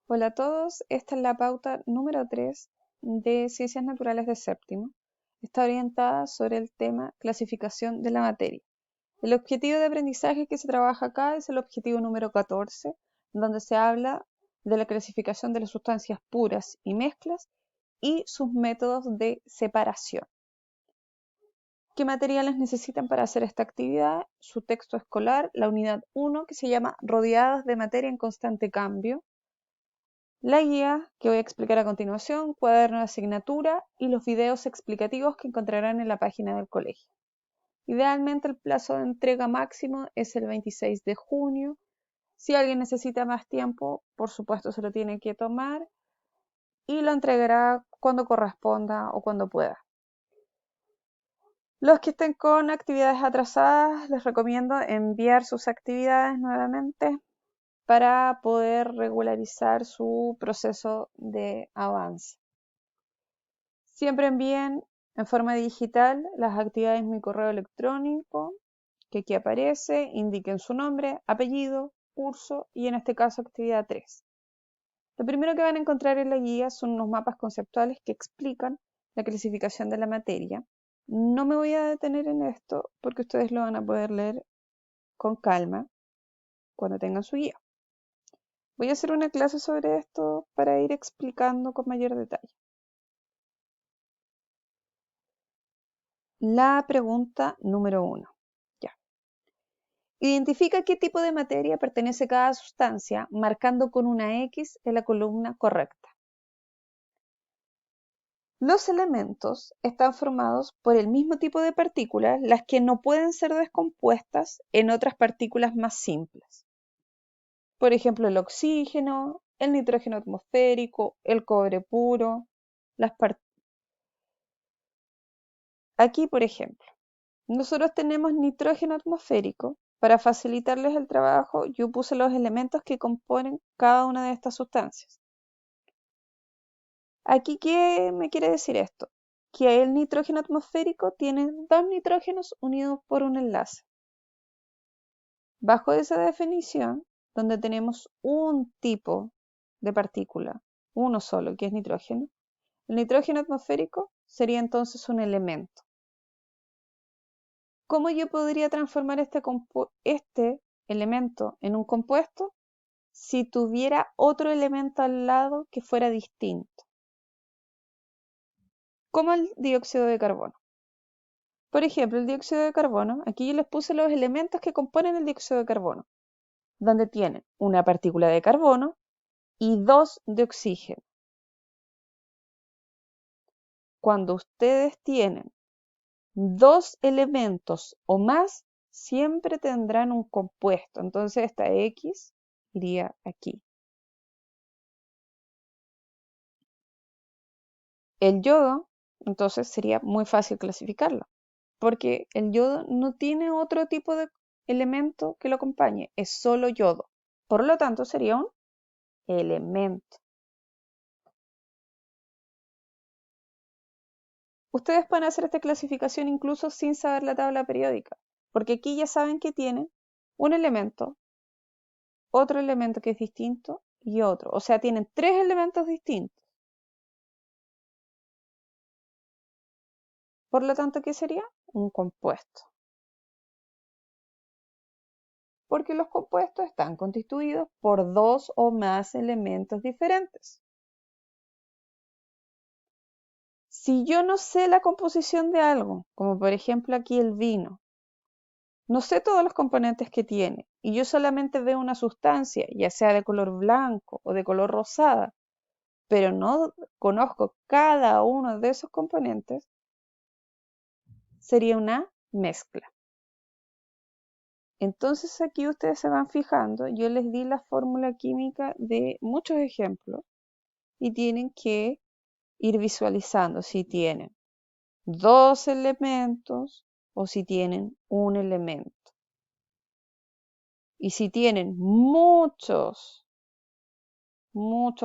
Hola a todos, esta es la pauta número 3 de Ciencias Naturales de séptimo. Está orientada sobre el tema clasificación de la materia. El objetivo de aprendizaje que se trabaja acá es el objetivo número 14, donde se habla de la clasificación de las sustancias puras y mezclas y sus métodos de separación. ¿Qué materiales necesitan para hacer esta actividad? Su texto escolar, la unidad 1, que se llama Rodeadas de materia en constante cambio, la guía que voy a explicar a continuación, cuaderno de asignatura y los videos explicativos que encontrarán en la página del colegio. Idealmente el plazo de entrega máximo es el 26 de junio. Si alguien necesita más tiempo, por supuesto se lo tiene que tomar y lo entregará cuando corresponda o cuando pueda. Los que estén con actividades atrasadas, les recomiendo enviar sus actividades nuevamente para poder regularizar su proceso de avance. Siempre envíen en forma digital las actividades en mi correo electrónico, que aquí aparece, indiquen su nombre, apellido, curso y en este caso actividad 3. Lo primero que van a encontrar en la guía son unos mapas conceptuales que explican la clasificación de la materia. No me voy a detener en esto porque ustedes lo van a poder leer con calma cuando tengan su guía. Voy a hacer una clase sobre esto para ir explicando con mayor detalle. La pregunta número 1. Identifica qué tipo de materia pertenece cada sustancia, marcando con una X en la columna correcta. Los elementos están formados por el mismo tipo de partículas, las que no pueden ser descompuestas en otras partículas más simples. Por ejemplo, el oxígeno, el nitrógeno atmosférico, el cobre puro. Aquí, por ejemplo, nosotros tenemos nitrógeno atmosférico. Para facilitarles el trabajo, yo puse los elementos que componen cada una de estas sustancias. Aquí, ¿qué me quiere decir esto? Que el nitrógeno atmosférico tiene dos nitrógenos unidos por un enlace. Bajo esa definición, donde tenemos un tipo de partícula, uno solo, que es nitrógeno, el nitrógeno atmosférico sería entonces un elemento. ¿Cómo yo podría transformar este elemento en un compuesto? Si tuviera otro elemento al lado que fuera distinto, como el dióxido de carbono. Por ejemplo, el dióxido de carbono, aquí yo les puse los elementos que componen el dióxido de carbono, donde tienen una partícula de carbono y dos de oxígeno. Cuando ustedes tienen dos elementos o más, siempre tendrán un compuesto. Entonces esta X iría aquí. El yodo, entonces sería muy fácil clasificarlo, porque el yodo no tiene otro tipo de elemento que lo acompañe, es solo yodo. Por lo tanto, sería un elemento. Ustedes pueden hacer esta clasificación incluso sin saber la tabla periódica, porque aquí ya saben que tienen un elemento, otro elemento que es distinto y otro. O sea, tienen tres elementos distintos. Por lo tanto, ¿qué sería? Un compuesto. Porque los compuestos están constituidos por dos o más elementos diferentes. Si yo no sé la composición de algo, como por ejemplo aquí el vino, no sé todos los componentes que tiene y yo solamente veo una sustancia, ya sea de color blanco o de color rosada, pero no conozco cada uno de esos componentes, sería una mezcla. Entonces aquí ustedes se van fijando, yo les di la fórmula química de muchos ejemplos y tienen que ir visualizando si tienen dos elementos o si tienen un elemento. Y si tienen muchos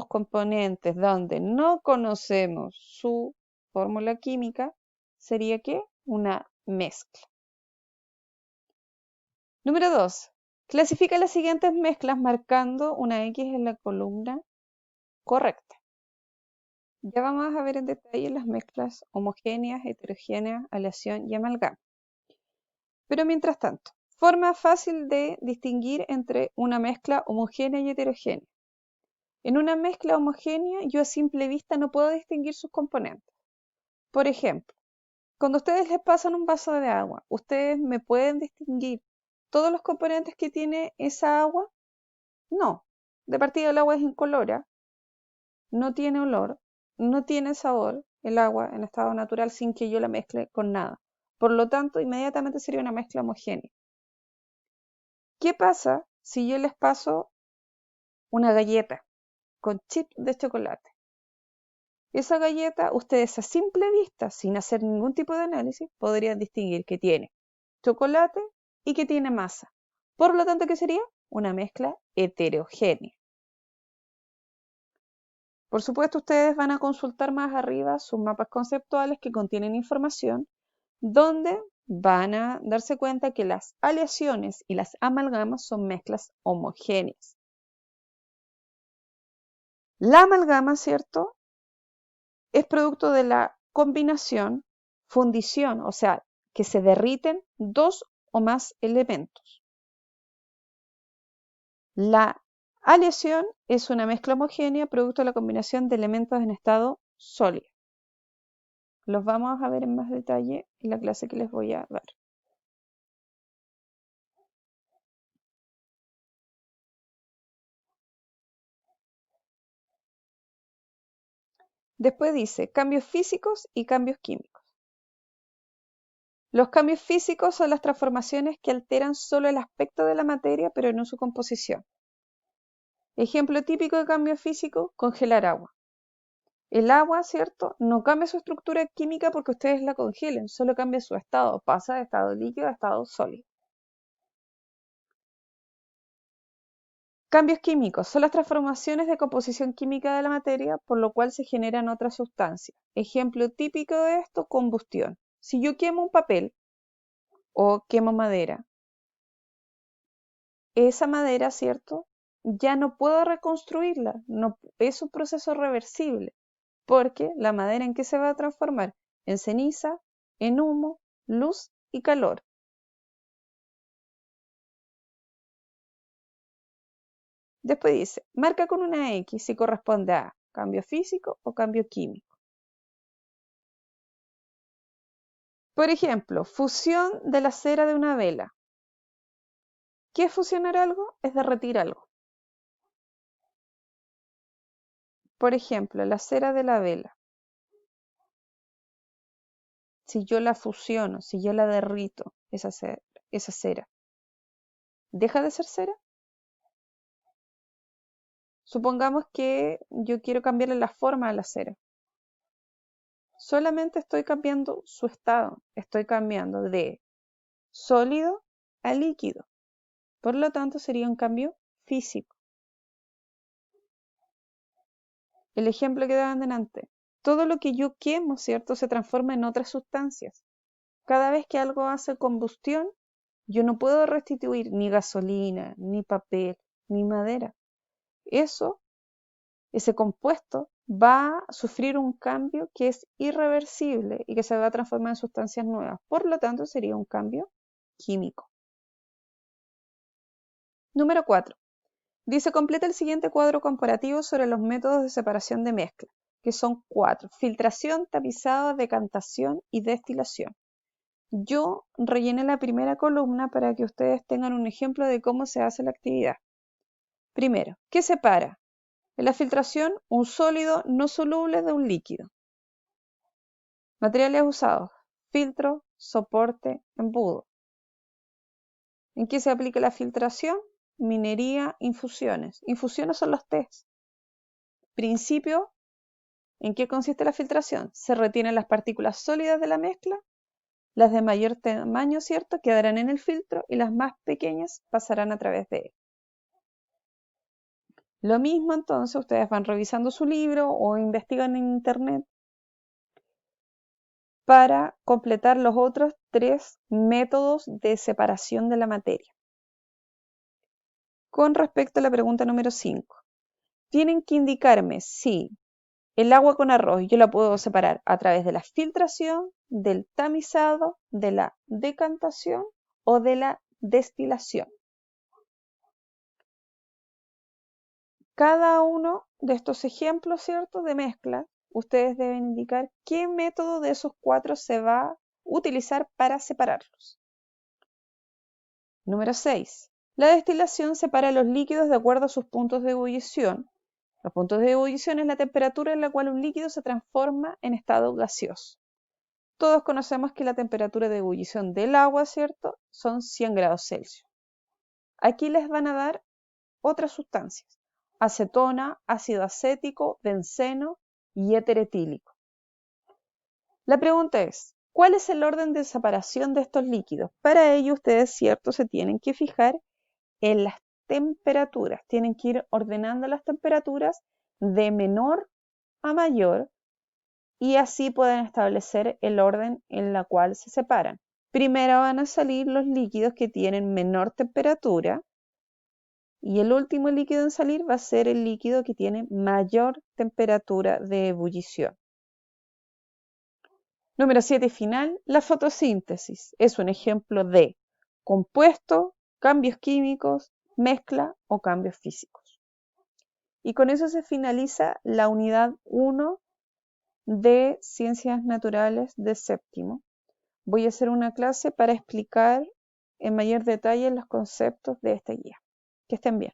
componentes donde no conocemos su fórmula química, sería ¿qué? Una mezcla. Número 2. Clasifica las siguientes mezclas marcando una X en la columna correcta. Ya vamos a ver en detalle las mezclas homogéneas, heterogéneas, aleación y amalgama. Pero mientras tanto, forma fácil de distinguir entre una mezcla homogénea y heterogénea. En una mezcla homogénea, yo a simple vista no puedo distinguir sus componentes. Por ejemplo, cuando ustedes les pasan un vaso de agua, ¿ustedes me pueden distinguir todos los componentes que tiene esa agua? No. De partida el agua es incolora, no tiene olor, no tiene sabor, el agua en estado natural sin que yo la mezcle con nada. Por lo tanto, inmediatamente sería una mezcla homogénea. ¿Qué pasa si yo les paso una galleta con chip de chocolate? Esa galleta, ustedes a simple vista, sin hacer ningún tipo de análisis, podrían distinguir que tiene chocolate y que tiene masa. Por lo tanto, ¿qué sería? Una mezcla heterogénea. Por supuesto, ustedes van a consultar más arriba sus mapas conceptuales que contienen información donde van a darse cuenta que las aleaciones y las amalgamas son mezclas homogéneas. La amalgama, ¿cierto?, es producto de la combinación, fundición, o sea, que se derriten dos o más elementos. La aleación es una mezcla homogénea producto de la combinación de elementos en estado sólido. Los vamos a ver en más detalle en la clase que les voy a dar. Después dice cambios físicos y cambios químicos. Los cambios físicos son las transformaciones que alteran solo el aspecto de la materia, pero no su composición. Ejemplo típico de cambio físico, congelar agua. El agua, ¿cierto?, no cambia su estructura química porque ustedes la congelen, solo cambia su estado, pasa de estado líquido a estado sólido. Cambios químicos son las transformaciones de composición química de la materia, por lo cual se generan otras sustancias. Ejemplo típico de esto, combustión. Si yo quemo un papel o quemo madera, esa madera, ¿cierto?, ya no puedo reconstruirla, no, es un proceso reversible, porque la madera ¿en qué se va a transformar? En ceniza, en humo, luz y calor. Después dice, marca con una X si corresponde a cambio físico o cambio químico. Por ejemplo, fusión de la cera de una vela. ¿Qué es fusionar algo? Es derretir algo. Por ejemplo, la cera de la vela. Si yo la fusiono, si yo la derrito, esa cera, ¿deja de ser cera? Supongamos que yo quiero cambiarle la forma a la cera. Solamente estoy cambiando su estado, estoy cambiando de sólido a líquido. Por lo tanto, sería un cambio físico. El ejemplo que daban delante. Todo lo que yo quemo, ¿cierto?, se transforma en otras sustancias. Cada vez que algo hace combustión, yo no puedo restituir ni gasolina, ni papel, ni madera. Ese compuesto va a sufrir un cambio que es irreversible y que se va a transformar en sustancias nuevas. Por lo tanto, sería un cambio químico. Número 4. Dice, completa el siguiente cuadro comparativo sobre los métodos de separación de mezcla, que son 4. Filtración, tapizado, decantación y destilación. Yo rellené la primera columna para que ustedes tengan un ejemplo de cómo se hace la actividad. Primero, ¿qué separa? En la filtración, un sólido no soluble de un líquido. Materiales usados: filtro, soporte, embudo. ¿En qué se aplica la filtración? Minería, infusiones. Infusiones son los tés. Principio, ¿en qué consiste la filtración? Se retienen las partículas sólidas de la mezcla, las de mayor tamaño, ¿cierto?, quedarán en el filtro y las más pequeñas pasarán a través de él. Lo mismo entonces, ustedes van revisando su libro o investigan en internet para completar los otros 3 métodos de separación de la materia. Con respecto a la pregunta número 5, tienen que indicarme si el agua con arroz yo la puedo separar a través de la filtración, del tamizado, de la decantación o de la destilación. Cada uno de estos ejemplos, ¿cierto?, de mezcla, ustedes deben indicar qué método de esos 4 se va a utilizar para separarlos. Número 6. La destilación separa los líquidos de acuerdo a sus puntos de ebullición. Los puntos de ebullición es la temperatura en la cual un líquido se transforma en estado gaseoso. Todos conocemos que la temperatura de ebullición del agua, ¿cierto?, son 100 grados Celsius. Aquí les van a dar otras sustancias: acetona, ácido acético, benceno y éter etílico. La pregunta es, ¿cuál es el orden de separación de estos líquidos? Para ello ustedes, ¿cierto?, se tienen que fijar en las temperaturas. Tienen que ir ordenando las temperaturas de menor a mayor y así pueden establecer el orden en la cual se separan. Primero van a salir los líquidos que tienen menor temperatura y el último líquido en salir va a ser el líquido que tiene mayor temperatura de ebullición. Número 7 final, la fotosíntesis. Es un ejemplo de compuesto, cambios químicos, mezcla o cambios físicos. Y con eso se finaliza la unidad 1 de Ciencias Naturales de séptimo. Voy a hacer una clase para explicar en mayor detalle los conceptos de esta guía. Que estén bien.